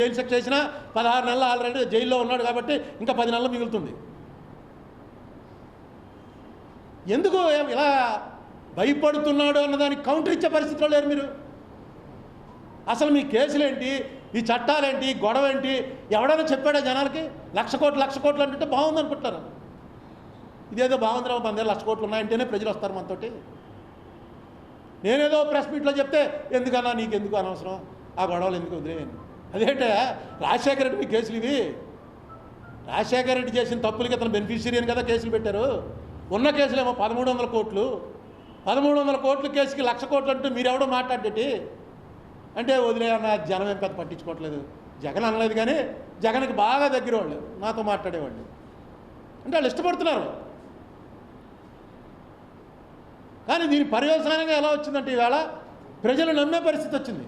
Jail శిక్ష చేసినా 16 నెలలు ఆల్రెడీ జైల్లో ఉన్నాడు కాబట్టి ఇంకా 10 నెలలు మిగులుతుంది. ఎందుకు ఇలా భయపడుతున్నాడు అన్నదానికి కౌంటర్ ఇచ్చే పరిస్థితిలో లేరు మీరు. అసలు మీ కేసులేంటి, ఈ చట్టాలేంటి, గొడవ ఏంటి, ఎవడైనా చెప్పాడా జనాలకి? 1,00,00,000 కోట్లు అంటే బాగుంది అనుకుంటారు. ఇదేదో బాగుందిరా, మన దగ్గర 1,00,00,000 కోట్లు ఉన్నాయంటేనే ప్రజలు వస్తారు మనతోటి. నేనేదో ప్రెస్ మీట్లో చెప్తే ఎందుకన్నా నీకు ఎందుకు అనవసరం, ఆ గొడవలు ఎందుకు వదిలేయని. అదేంటే రాజశేఖర రెడ్డి మీ కేసులు ఇవి. రాజశేఖర రెడ్డి చేసిన తప్పులకి అతను బెనిఫిషియరీ అని కదా కేసులు పెట్టారు. ఉన్న కేసులేమో 1,300 కోట్లు. 1,300 కోట్ల కేసుకి 1,00,000 కోట్లు అంటే మీరెవడో మాట్లాడేటి అంటే వదిలేయన్న, జనం ఏం పెద్ద పట్టించుకోవట్లేదు. జగన్ అనలేదు కానీ జగన్కి బాగా దగ్గర వాళ్ళు నాతో మాట్లాడేవాళ్ళు అంటే వాళ్ళు ఇష్టపడుతున్నారు. కానీ దీని పర్యవసానంగా ఎలా వచ్చిందంటే ఈవేళ ప్రజలు నమ్మే పరిస్థితి వచ్చింది.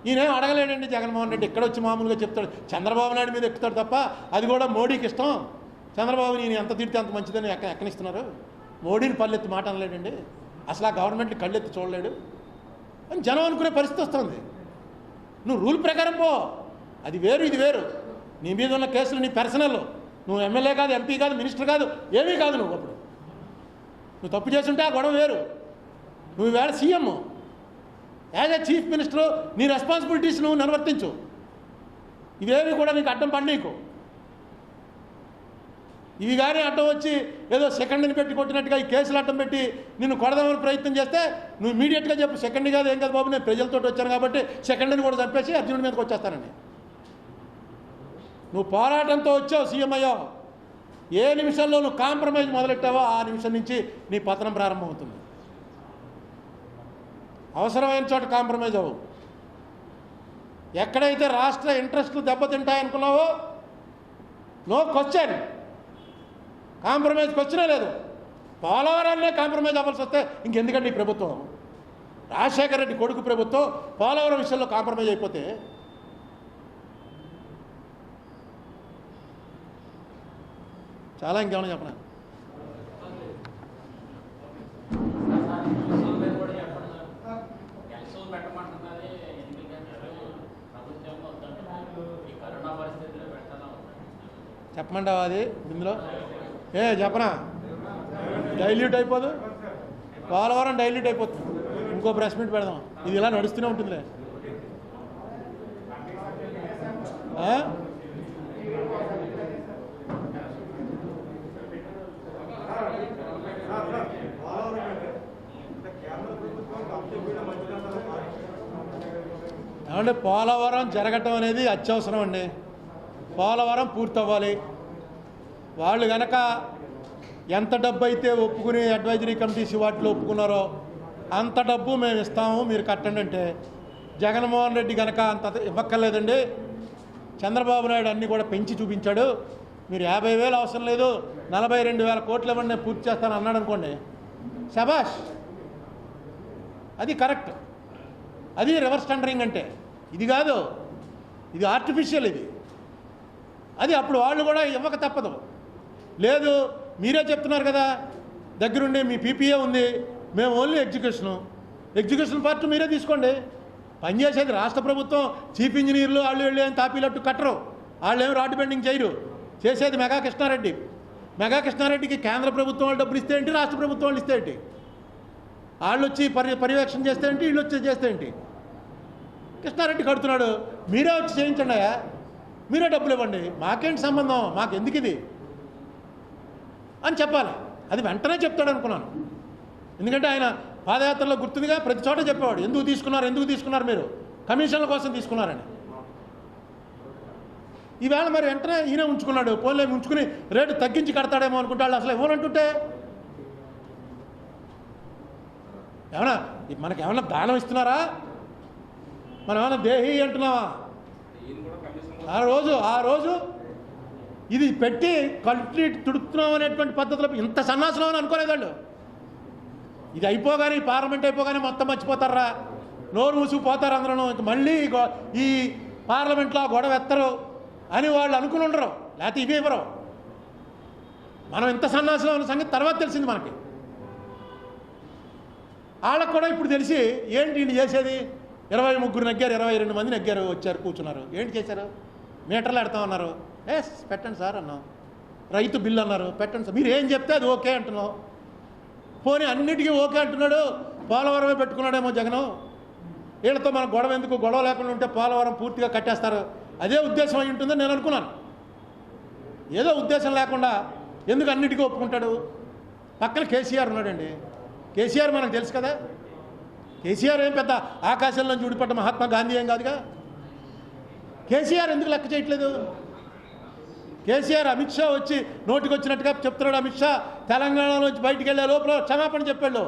ఈయనేం అడగలేడండి జగన్మోహన్ రెడ్డి, ఇక్కడ వచ్చి మామూలుగా చెప్తాడు. చంద్రబాబు నాయుడు మీద ఎక్కుతాడు తప్ప, అది కూడా మోడీకి ఇష్టం. చంద్రబాబు నేను ఎంత తిడితే అంత మంచిదని ఎక్కనిస్తున్నారు. మోడీని పల్లెత్తి మాట అనలేడండి, అసలు ఆ గవర్నమెంట్ని కళ్ళెత్తి చూడలేడు అని జనం అనుకునే పరిస్థితి వస్తుంది. నువ్వు రూల్ ప్రకారం పో, అది వేరు ఇది వేరు. నీ మీద ఉన్న కేసులు నీ పర్సనల్, నువ్వు ఎమ్మెల్యే కాదు, ఎంపీ కాదు, మినిస్టర్ కాదు, ఏమీ కాదు. నువ్వు తప్పు చేస్తుంటే ఆ గొడవ వేరు. నువ్వు వేళ CM, as a chief minister నీ రెస్పాన్సిబిలిటీస్ నువ్వు నిర్వర్తించు. ఇవేవి కూడా నీకు అడ్డం పడనీకు. ఇవి కానీ అడ్డం వచ్చి ఏదో సెకండ్ని పెట్టి కొట్టినట్టుగా ఈ కేసులు అడ్డం పెట్టి నిన్ను కొడదామని ప్రయత్నం చేస్తే నువ్వు ఇమీడియట్గా చెప్పు, సెకండ్ కాదు ఏం కాదు బాబు, నేను ప్రజలతో వచ్చాను కాబట్టి సెకండ్ని కూడా చంపేసి అర్జునుడి మీదకి వచ్చేస్తానండి. నువ్వు పోరాటంతో వచ్చావు, సీఎం అయ్యావు. ఏ నిమిషంలో నువ్వు కాంప్రమైజ్ మొదలెట్టావో ఆ నిమిషం నుంచి నీ పతనం ప్రారంభమవుతుంది. అవసరమైన చోట కాంప్రమైజ్ అవ్వు. ఎక్కడైతే రాష్ట్ర ఇంట్రెస్టులు దెబ్బతింటాయనుకున్నావో నో క్వశ్చన్, కాంప్రమైజ్ క్వశ్చనే లేదు. పోలవరాన్నే కాంప్రమైజ్ అవ్వాల్సి వస్తే ఇంకెందుకండి ఈ ప్రభుత్వం? రాజశేఖర రెడ్డి కొడుకు ప్రభుత్వం పోలవరం విషయంలో కాంప్రమైజ్ అయిపోతే చాలా ఇంకేమైనా చెప్పనా? చెప్పమంటావా అది ఇందులో? చెప్పనా? డైల్యూట్ అయిపోదు, పోలవరం డైల్యూట్ అయిపోతుంది. ఇంకో ప్రెస్ మీట్ పెడదాం, ఇది ఇలా నడుస్తూనే ఉంటుందిలే. ఏమంటే పోలవరం జరగటం అనేది అత్యవసరం అండి. పోలవరం పూర్తవ్వాలి. వాళ్ళు కనుక ఎంత డబ్బు అయితే ఒప్పుకుని అడ్వైజరీ కమిటీస్ వాటిలో ఒప్పుకున్నారో అంత డబ్బు మేము ఇస్తాము, మీరు కట్టండి అంటే జగన్మోహన్ రెడ్డి కనుక అంత ఇవ్వక్కర్లేదండి, చంద్రబాబు నాయుడు అన్నీ కూడా పెంచి చూపించాడు, మీరు 50,000 అవసరం లేదు 42,000 కోట్లు ఇవ్వండి నేను పూర్తి చేస్తాను అన్నాడు అనుకోండి, శబాష్, అది కరెక్ట్. అది రివర్స్ టెండరింగ్ అంటే. ఇది కాదు, ఇది ఆర్టిఫిషియల్. ఇది అది అప్పుడు వాళ్ళు కూడా ఇవ్వక తప్పదు. లేదు మీరే చెప్తున్నారు కదా దగ్గరుండి మీ పీపీఏ ఉంది, మేము ఓన్లీ ఎగ్జిక్యూషన్ పార్ట్ మీరే తీసుకోండి. పనిచేసేది రాష్ట్ర ప్రభుత్వం, చీఫ్ ఇంజనీర్లు వాళ్ళు వెళ్ళి ఏం తాపీలట్టు కట్టరు, వాళ్ళు ఏం రాడ్ బెండింగ్ చేయరు. చేసేది మెగా కృష్ణారెడ్డి. మెగా కృష్ణారెడ్డికి కేంద్ర ప్రభుత్వం వాళ్ళు డబ్బులు ఇస్తే ఏంటి, రాష్ట్ర ప్రభుత్వం వాళ్ళు ఇస్తే ఏంటి, వాళ్ళు వచ్చి పర్యవేక్షణ చేస్తే ఏంటి, వీళ్ళు వచ్చి చేస్తే ఏంటి. కృష్ణారెడ్డి కడుతున్నాడు, మీరే వచ్చి చేయించండి అయ్యా, మీరే డబ్బులు ఇవ్వండి, మాకేంటి సంబంధం, మాకు ఎందుకు ఇది అని చెప్పాలి. అది వెంటనే చెప్తాడు అనుకున్నాను. ఎందుకంటే ఆయన పాదయాత్రలో గుర్తుందిగా ప్రతి చోట చెప్పేవాడు, ఎందుకు తీసుకున్నారు మీరు, కమిషన్ల కోసం తీసుకున్నారని. ఈవేళ మరి వెంటనే ఈయన ఉంచుకున్నాడు. పోలే ఉంచుకుని రేటు తగ్గించి కడతాడేమో అనుకుంటాడు. అసలు ఇవ్వనంటుంటే ఏమన్నా మనకేమన్నా దానం ఇస్తున్నారా, మనం ఏమన్నా దేహి అంటున్నావా? ఆ రోజు ఇది పెట్టి కంప్లీట్ తుడుతున్నాం అనేటువంటి పద్ధతిలో ఇంత సన్నాసులో అని అనుకోలేదండు. ఇది అయిపోగానే, పార్లమెంట్ అయిపోగానే మొత్తం మర్చిపోతారా, నోరు మూసుకుపోతారు అందరూ, ఇంక మళ్ళీ ఈ పార్లమెంట్లో గొడవ ఎత్తరు అని వాళ్ళు అనుకుని ఉండరు, లేకపోతే ఇవి ఇవ్వరు. మనం ఇంత సన్నాసులో ఉన్న సంగతి తర్వాత తెలిసింది మనకి. వాళ్ళకు కూడా ఇప్పుడు తెలిసి ఏంటి వీళ్ళు చేసేది, 23 నెగ్గారు, 22 మంది నెగ్గారు, వచ్చారు కూర్చున్నారు. ఏంటి చేశారు? మీటర్లు పెడతామన్నారు. ఎస్ పెట్టండి సార్ అన్నాం. రైతు బిల్లు అన్నారు, పెట్టండి సార్. మీరు ఏం చెప్తే అది ఓకే అంటున్నాం. పోనీ అన్నిటికీ ఓకే అంటున్నాడు, పోలవరమే పెట్టుకున్నాడేమో జగను. వీళ్ళతో మన గొడవ ఎందుకు? గొడవ లేకుండా ఉంటే పోలవరం పూర్తిగా కట్టేస్తారు. అదే ఉద్దేశం అయి ఉంటుందని నేను అనుకున్నాను. ఏదో ఉద్దేశం లేకుండా ఎందుకు అన్నిటికీ ఒప్పుకుంటాడు? పక్కన కేసీఆర్ ఉన్నాడండి. కేసీఆర్ మనకు తెలుసు కదా. కేసీఆర్ ఏం పెద్ద ఆకాశంలో చూడిపడ్డ మహాత్మా గాంధీ ఏం కాదుగా. కేసీఆర్ ఎందుకు లెక్క చేయట్లేదు? కేసీఆర్ అమిత్ షా వచ్చి నోటికి వచ్చినట్టుగా చెప్తున్నాడు. అమిత్ షా తెలంగాణలోంచి బయటికి వెళ్ళే లోపల క్షమాపణ చెప్పాడు.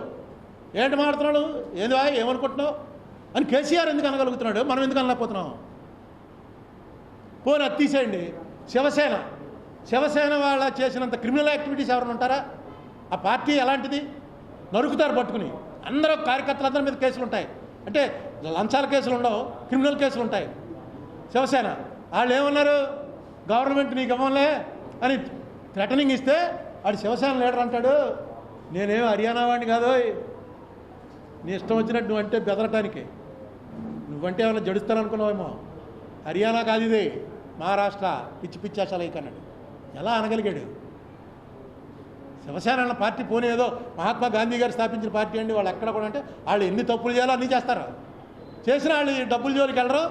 ఏంటి మాడుతున్నాడు? ఏమనుకుంటున్నావు అని కేసీఆర్ ఎందుకు అనగలుగుతున్నాడు, మనం ఎందుకు అనలేకపోతున్నాం? పోనీ అది తీసేయండి. శివసేన వాళ్ళ చేసినంత క్రిమినల్ యాక్టివిటీస్ ఎవరైనా ఉంటారా? ఆ పార్టీ ఎలాంటిది? నరుకుతారు పట్టుకుని. అందరూ కార్యకర్తలందరి మీద కేసులు ఉంటాయి. అంటే లంచాల కేసులు ఉండవు, క్రిమినల్ కేసులు ఉంటాయి. శివసేన వాళ్ళు ఏమన్నారు? గవర్నమెంట్ నీకు ఇవ్వలే అని థ్రెటనింగ్ ఇస్తే వాడు శివసేన లీడర్ అంటాడు, నేనేం హర్యానా వాడిని కాదు, నీ ఇష్టం వచ్చినట్టు నువ్వంటే బెదరటానికి. నువ్వంటే ఏమైనా జడుస్తాననుకున్నావేమో. హర్యానా కాదు ఇది, మహారాష్ట్ర. పిచ్చి అసలు అన్నాడు. ఎలా అనగలిగాడు? శివసేన అన్న పార్టీ పోనీ ఏదో మహాత్మా గాంధీ గారు స్థాపించిన పార్టీ అండి. వాళ్ళు ఎక్కడ కూడా అంటే వాళ్ళు ఎన్ని తప్పులు చేయాలో అన్నీ చేస్తారు. చేసిన వాళ్ళు ఈ డబ్బుల జోలికి వెళ్ళరు,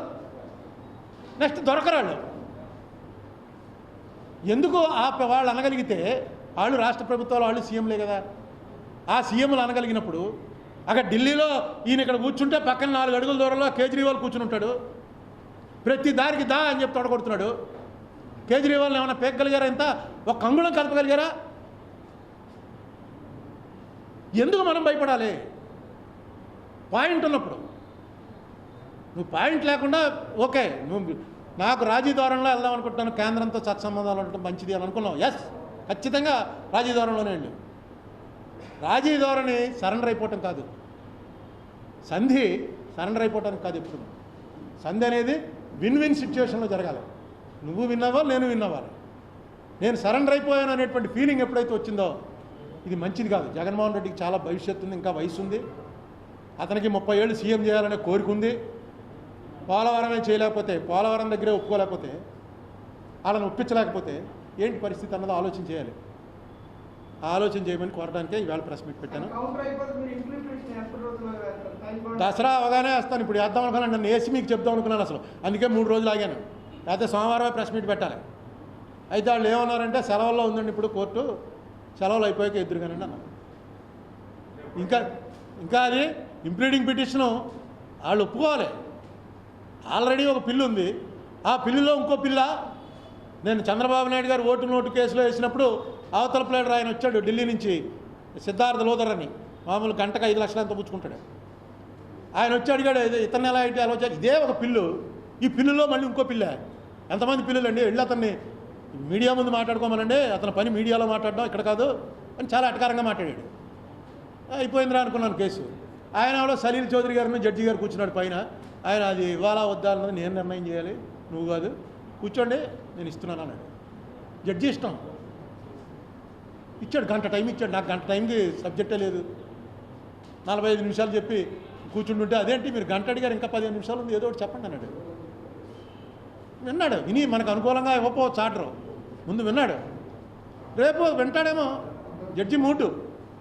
నెక్స్ట్ దొరకరు వాళ్ళు. ఎందుకు వాళ్ళు అనగలిగితే వాళ్ళు రాష్ట్ర ప్రభుత్వాలు వాళ్ళు సీఎంలే కదా. ఆ సీఎంలు అనగలిగినప్పుడు అక్కడ ఢిల్లీలో ఈయన ఇక్కడ కూర్చుంటే పక్కన 4 అడుగుల దూరంలో కేజ్రీవాల్ కూర్చుని ఉంటాడు. ప్రతి దారికి దా అని చెప్పి తొడగొడుతున్నాడు. కేజ్రీవాల్ని ఏమైనా పేగలిగారా? ఇంత ఒక అంగుళం కలపగలిగారా? ఎందుకు మనం భయపడాలి? పాయింట్ ఉన్నప్పుడు. నువ్వు పాయింట్ లేకుండా ఓకే నువ్వు నాకు రాజీద్వారంలో వెళ్దాం అనుకుంటున్నాను, కేంద్రంతో సత్సంబంధాలు ఉండటం మంచిది అని అనుకున్నావు. ఎస్, ఖచ్చితంగా రాజీద్వారంలోనే వెళ్ళు. రాజీద్వారని సరెండర్ అయిపోవటం కాదు, సంధి సరెండర్ అయిపోవటానికి కాదు. ఎప్పుడు సంధి అనేది విన్ విన్ సిచ్యువేషన్లో జరగాలి. నువ్వు విన్నవ్వాలి, నేను విన్నవ్వాలి. నేను సరెండర్ అయిపోయాను అనేటువంటి ఫీలింగ్ ఎప్పుడైతే వచ్చిందో ఇది మంచిది కాదు. జగన్మోహన్ రెడ్డికి చాలా భవిష్యత్తు ఉంది, ఇంకా వయసు ఉంది. అతనికి 30 ఏళ్ళు సీఎం చేయాలనే కోరిక ఉంది. పోలవరమే చేయలేకపోతే, పోలవరం దగ్గరే ఒప్పుకోలేకపోతే, వాళ్ళని ఒప్పించలేకపోతే ఏంటి పరిస్థితి అన్నది ఆలోచన చేయాలి. ఆలోచన చేయమని కోరడానికే ఈవేళ ప్రెస్ మీట్ పెట్టాను. దసరా అవగానే వేస్తాను. ఇప్పుడు వేద్దాం అనుకున్నాను, నన్ను వేసి మీకు చెప్దాం అనుకున్నాను అసలు. అందుకే 3 రోజులు ఆగాను. లేకపోతే సోమవారమే ప్రెస్ మీట్ పెట్టాలి. అయితే వాళ్ళు ఏమన్నారంటే సెలవుల్లో ఉందండి ఇప్పుడు కోర్టు, సెలవులు అయిపోయాక ఎదురుగానండి అన్నారు. ఇంకా అది ఇంప్లీడింగ్ పిటిషను వాళ్ళు ఒప్పుకోవాలి. ఆల్రెడీ ఒక పిల్లు ఉంది. ఆ పిల్లులో ఇంకో పిల్ల. నేను చంద్రబాబు నాయుడు గారు ఓటు నోటు కేసులో వేసినప్పుడు అవతల ప్లేడర్ ఆయన వచ్చాడు ఢిల్లీ నుంచి, సిద్ధార్థ లోదర్ అని, మామూలు గంటకు 5 లక్షలు అంత పుచ్చుకుంటాడు. ఆయన వచ్చి అడిగాడు, ఇతన్ని ఎలా అయితే ఆలోచన. ఇదే ఒక పిల్లు, ఈ పిల్లులో మళ్ళీ ఇంకో పిల్ల. ఎంతమంది పిల్లులు అండి? వెళ్ళి అతన్ని మీడియా ముందు మాట్లాడుకోమనండి, అతని పని మీడియాలో మాట్లాడడం ఇక్కడ కాదు అని చాలా అటకారంగా మాట్లాడాడు. అయిపోయిందిరా అనుకున్నాను కేసు. ఆయన ఎవరో సలీల్ చౌదరి గారిని జడ్జి గారు కూర్చున్నాడు పైన. ఆయన అది ఇవ్వాలా వద్దా అన్నది నేను నిర్ణయం చేయాలి, నువ్వు కాదు, కూర్చోండి నేను ఇస్తున్నాను అన్నాడు. జడ్జి ఇష్టం ఇచ్చాడు, గంట టైం ఇచ్చాడు. నాకు గంట టైంకి సబ్జెక్టే లేదు, 45 నిమిషాలు చెప్పి కూర్చుంటుంటే అదేంటి మీరు గంట అడిగారు, ఇంకా 15 నిమిషాలు ఉంది, ఏదో ఒకటి చెప్పండి అన్నాడు. విన్నాడు. విని మనకు అనుకూలంగా ఇవ్వకపోవచ్చు ఆర్డరు, ముందు విన్నాడు. రేపు వింటాడేమో జడ్జి మూడు.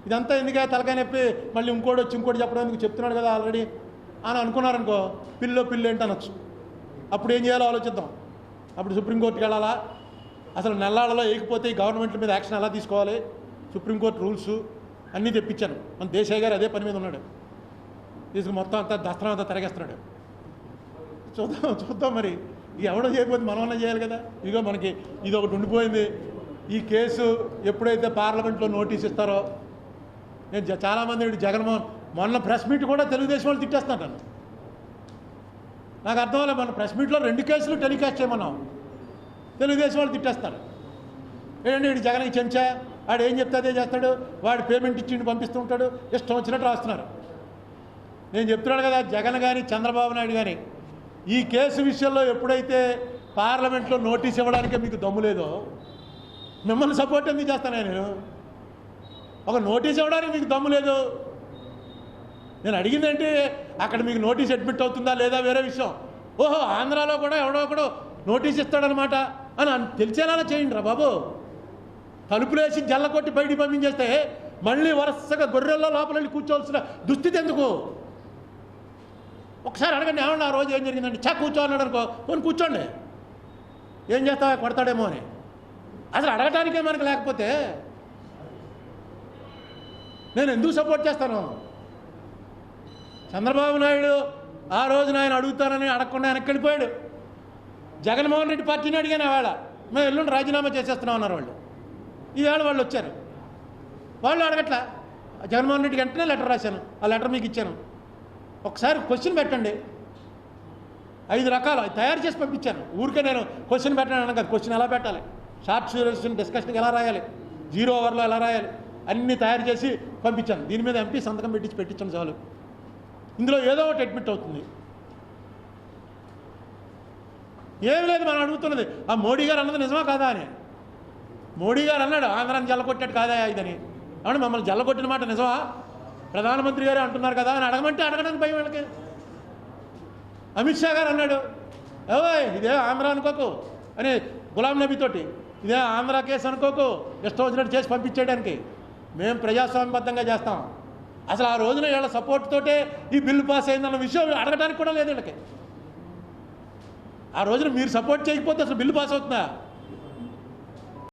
ఇదంతా ఎందుకే తలకాయ నొప్పి, మళ్ళీ ఇంకోటి వచ్చి ఇంకోటి చెప్పడం ఎందుకు, చెప్తున్నాడు కదా ఆల్రెడీ అని అనుకున్నారనుకో, పిల్లి ఏంటి అనొచ్చు. అప్పుడు ఏం చేయాలో ఆలోచిద్దాం. అప్పుడు సుప్రీంకోర్టుకి వెళ్ళాలా, అసలు నెల్లాళ్ళలో వేయకపోతే ఈ గవర్నమెంట్ల మీద యాక్షన్ ఎలా తీసుకోవాలి, సుప్రీంకోర్టు రూల్స్ అన్నీ తెప్పించాను. మన దేశాయ్ గారు అదే పని మీద ఉన్నాడు, తీసుకు మొత్తం అంతా దస్త్రం అంతా తిరగేస్తున్నాడు. చూద్దాం మరి. ఇక ఎవడో చేయకపోతే మనమన్నా చేయాలి కదా. ఇదిగో మనకి ఇది ఒకటి ఉండిపోయింది. ఈ కేసు ఎప్పుడైతే పార్లమెంట్లో నోటీస్ ఇస్తారో, నేను చాలామంది జగన్మోహన్ మొన్న ప్రెస్ మీట్ కూడా తెలుగుదేశం వాళ్ళు తిట్టేస్తున్నాను. నాకు అర్థం అవ్వలేదు. మన ప్రెస్ మీట్లో 2 కేసులు టెలికాస్ట్ చేయమన్నాం, తెలుగుదేశం వాళ్ళు తిట్టేస్తారు. ఏంటంటే వీడు జగన్కి చెంచా, వాడు ఏం చెప్తే అదే చేస్తాడు, వాడు పేమెంట్ ఇచ్చి పంపిస్తూ ఉంటాడు, ఇష్టం వచ్చినట్టు రాస్తున్నారు. నేను చెప్తున్నాను కదా, జగన్ కానీ చంద్రబాబు నాయుడు కానీ ఈ కేసు విషయంలో ఎప్పుడైతే పార్లమెంట్లో నోటీస్ ఇవ్వడానికే మీకు దమ్ము లేదో, మిమ్మల్ని సపోర్ట్ ఎందుకు చేస్తాను నేను? ఒక నోటీస్ ఇవ్వడానికి మీకు దమ్ము లేదు. నేను అడిగిందంటే అక్కడ మీకు నోటీస్ అడ్మిట్ అవుతుందా లేదా వేరే విషయం. ఓహో, ఆంధ్రాలో కూడా ఎవడో ఒకడు నోటీస్ ఇస్తాడనమాట అని తెలిసేలా చేయండి రా బాబు. తలుపులేసి జల్ల కొట్టి బయటికి పంపించేస్తే మళ్ళీ వరుసగా గొర్రెల్లో లోపల వెళ్ళి కూర్చోవలసిన దుస్థితి ఎందుకు? ఒకసారి అడగండి, ఏమన్నా ఆ రోజు ఏం జరిగిందండి, కూర్చో అన్నాడు అనుకో, పోనీ కూర్చోండి, ఏం చేస్తావా కొడతాడేమో అని. అసలు అడగటానికే మనకు లేకపోతే నేను ఎందుకు సపోర్ట్ చేస్తాను? చంద్రబాబు నాయుడు ఆ రోజున ఆయన అడుగుతానని అడగకుండా వెనక్కి వెళ్ళిపోయాడు. జగన్మోహన్ రెడ్డి పార్టీని అడిగాను ఆవేళ, మేము ఎల్లుండి రాజీనామా చేసేస్తున్నాం అన్నారు వాళ్ళు. ఈవేళ వాళ్ళు వచ్చారు, వాళ్ళు అడగట్లా. జగన్మోహన్ రెడ్డికి వెంటనే లెటర్ రాశాను, ఆ లెటర్ మీకు ఇచ్చాను. ఒకసారి క్వశ్చన్ పెట్టండి, 5 రకాలు తయారు చేసి పంపించాను. ఊరికే నేను క్వశ్చన్ పెట్టాను అనగా క్వశ్చన్ ఎలా పెట్టాలి, షార్ట్ సూరేషన్ డిస్కషన్కి ఎలా రాయాలి, 0 ఓవర్లో ఎలా రాయాలి, అన్నీ తయారు చేసి పంపించాను. దీని మీద ఎంపీ సంతకం పెట్టించాను చాలు. ఇందులో ఏదో ఒకటి అడ్మిట్ అవుతుంది. ఏం లేదు మనం అడుగుతున్నది, ఆ మోడీ గారు అన్నది నిజమా కాదా అని. మోడీ గారు అన్నాడు ఆంధ్రాన్ని జల్లకొట్టాడు కాదా ఇదని. అవును, మమ్మల్ని జల్లకొట్టిన మాట నిజమా? ప్రధానమంత్రి గారు అంటున్నారు కదా అని అడగమంటే అడగడానికి భయం వాళ్ళకి. అమిత్ షా గారు అన్నాడు, ఏవోయ్ ఇదే ఆంధ్ర అనుకోకు అని గులాం నబీతోటి, ఇదే ఆంధ్ర కేసు అనుకోకు, ఇష్టం వచ్చినట్టు చేసి పంపించేయడానికి. మేము ప్రజాస్వామ్యబద్ధంగా చేస్తాం. అసలు ఆ రోజున వీళ్ళ సపోర్ట్ తోటే ఈ బిల్లు పాస్ అయిందన్న విషయం అడగడానికి కూడా లేదు వీళ్ళకి. ఆ రోజున మీరు సపోర్ట్ చేయకపోతే అసలు బిల్లు పాస్ అవుతుందా?